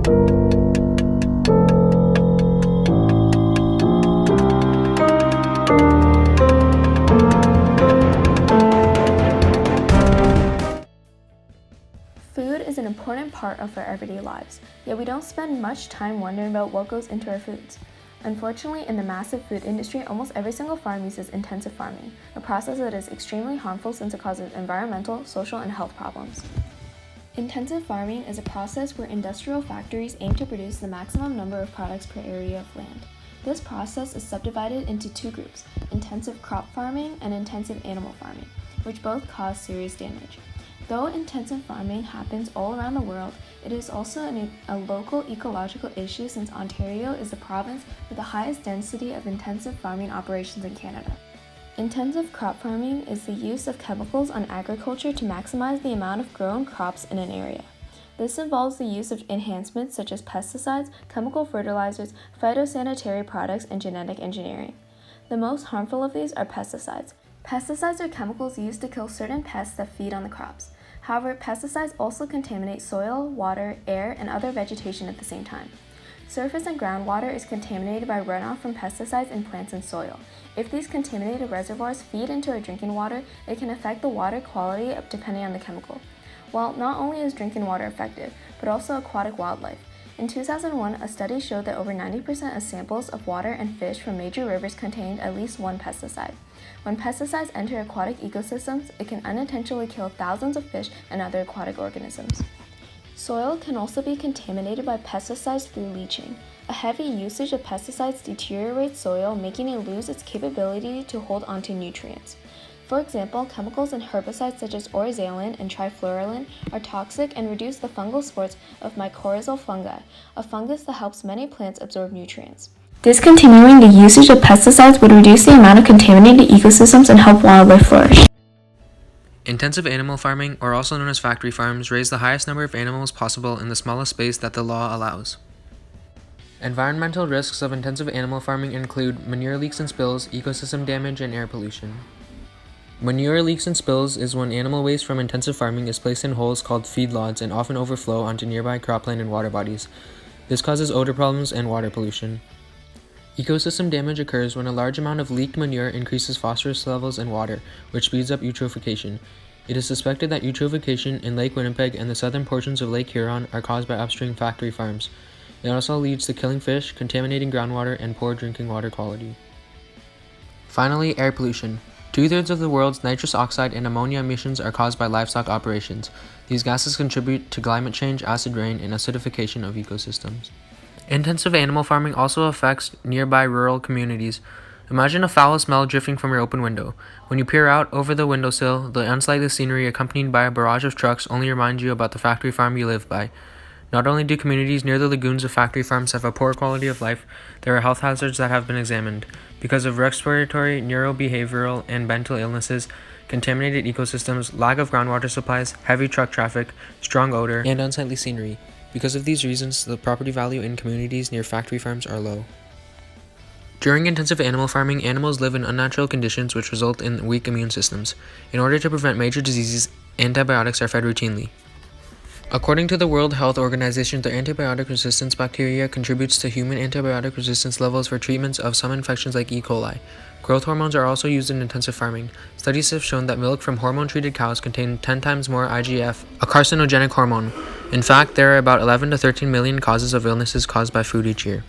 Food is an important part of our everyday lives, yet we don't spend much time wondering about what goes into our foods. Unfortunately, in the massive food industry, almost every single farm uses intensive farming, a process that is extremely harmful since it causes environmental, social, and health problems. Intensive farming is a process where industrial factories aim to produce the maximum number of products per area of land. This process is subdivided into two groups, intensive crop farming and intensive animal farming, which both cause serious damage. Though intensive farming happens all around the world, it is also a local ecological issue since Ontario is the province with the highest density of intensive farming operations in Canada. Intensive crop farming is the use of chemicals on agriculture to maximize the amount of grown crops in an area. This involves the use of enhancements such as pesticides, chemical fertilizers, phytosanitary products, and genetic engineering. The most harmful of these are pesticides. Pesticides are chemicals used to kill certain pests that feed on the crops. However, pesticides also contaminate soil, water, air, and other vegetation at the same time. Surface and groundwater is contaminated by runoff from pesticides in plants and soil. If these contaminated reservoirs feed into our drinking water, it can affect the water quality depending on the chemical. Well, not only is drinking water affected, but also aquatic wildlife. In 2001, a study showed that over 90% of samples of water and fish from major rivers contained at least one pesticide. When pesticides enter aquatic ecosystems, it can unintentionally kill thousands of fish and other aquatic organisms. Soil can also be contaminated by pesticides through leaching. A heavy usage of pesticides deteriorates soil, making it lose its capability to hold onto nutrients. For example, chemicals and herbicides such as oryzalin and trifluralin are toxic and reduce the fungal spores of mycorrhizal fungi, a fungus that helps many plants absorb nutrients. Discontinuing the usage of pesticides would reduce the amount of contaminated ecosystems and help wildlife flourish. Intensive animal farming, or also known as factory farms, raise the highest number of animals possible in the smallest space that the law allows. Environmental risks of intensive animal farming include manure leaks and spills, ecosystem damage, and air pollution. Manure leaks and spills is when animal waste from intensive farming is placed in holes called feedlots and often overflow onto nearby cropland and water bodies. This causes odor problems and water pollution. Ecosystem damage occurs when a large amount of leaked manure increases phosphorus levels in water, which speeds up eutrophication. It is suspected that eutrophication in Lake Winnipeg and the southern portions of Lake Huron are caused by upstream factory farms. It also leads to killing fish, contaminating groundwater, and poor drinking water quality. Finally, air pollution. 2/3 of the world's nitrous oxide and ammonia emissions are caused by livestock operations. These gases contribute to climate change, acid rain, and acidification of ecosystems. Intensive animal farming also affects nearby rural communities. Imagine a foul smell drifting from your open window. When you peer out over the windowsill, the unsightly scenery accompanied by a barrage of trucks only remind you about the factory farm you live by. Not only do communities near the lagoons of factory farms have a poor quality of life, there are health hazards that have been examined. Because of respiratory, neurobehavioral, and mental illnesses, contaminated ecosystems, lack of groundwater supplies, heavy truck traffic, strong odor, and unsightly scenery. Because of these reasons, the property value in communities near factory farms are low. During intensive animal farming, animals live in unnatural conditions which result in weak immune systems. In order to prevent major diseases, antibiotics are fed routinely. According to the World Health Organization, the antibiotic resistance bacteria contributes to human antibiotic resistance levels for treatments of some infections like E. coli. Growth hormones are also used in intensive farming. Studies have shown that milk from hormone-treated cows contain 10 times more IGF, a carcinogenic hormone. In fact, there are about 11 to 13 million causes of illnesses caused by food each year.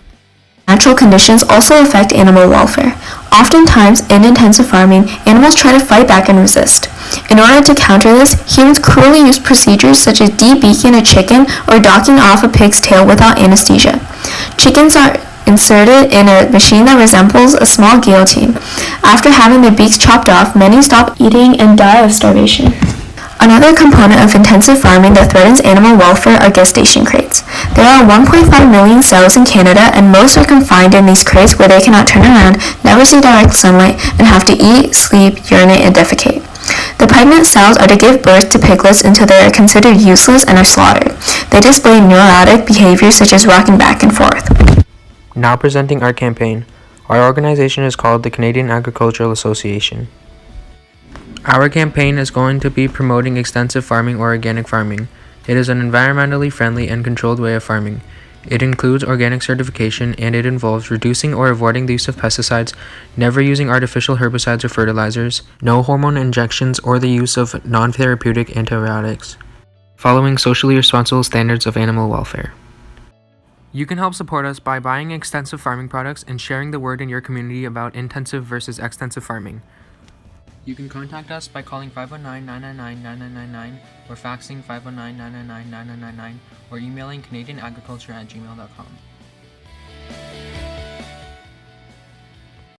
Natural conditions also affect animal welfare. Oftentimes, in intensive farming, animals try to fight back and resist. In order to counter this, humans cruelly use procedures such as debeaking a chicken or docking off a pig's tail without anesthesia. Chickens are inserted in a machine that resembles a small guillotine. After having their beaks chopped off, many stop eating and die of starvation. Another component of intensive farming that threatens animal welfare are gestation crates. There are 1.5 million cells in Canada, and most are confined in these crates where they cannot turn around, never see direct sunlight, and have to eat, sleep, urinate, and defecate. The pregnant cells are to give birth to piglets until they are considered useless and are slaughtered. They display neurotic behaviors such as rocking back and forth. Now presenting our campaign. Our organization is called the Canadian Agricultural Association. Our campaign is going to be promoting extensive farming or organic farming. It is an environmentally friendly and controlled way of farming. It includes organic certification, and it involves reducing or avoiding the use of pesticides, never using artificial herbicides or fertilizers, no hormone injections, or the use of non-therapeutic antibiotics, following socially responsible standards of animal welfare. You can help support us by buying extensive farming products and sharing the word in your community about intensive versus extensive farming. You can contact us by calling 519-999-9999 or faxing 519-999-9999 or emailing canadianagriculture@gmail.com.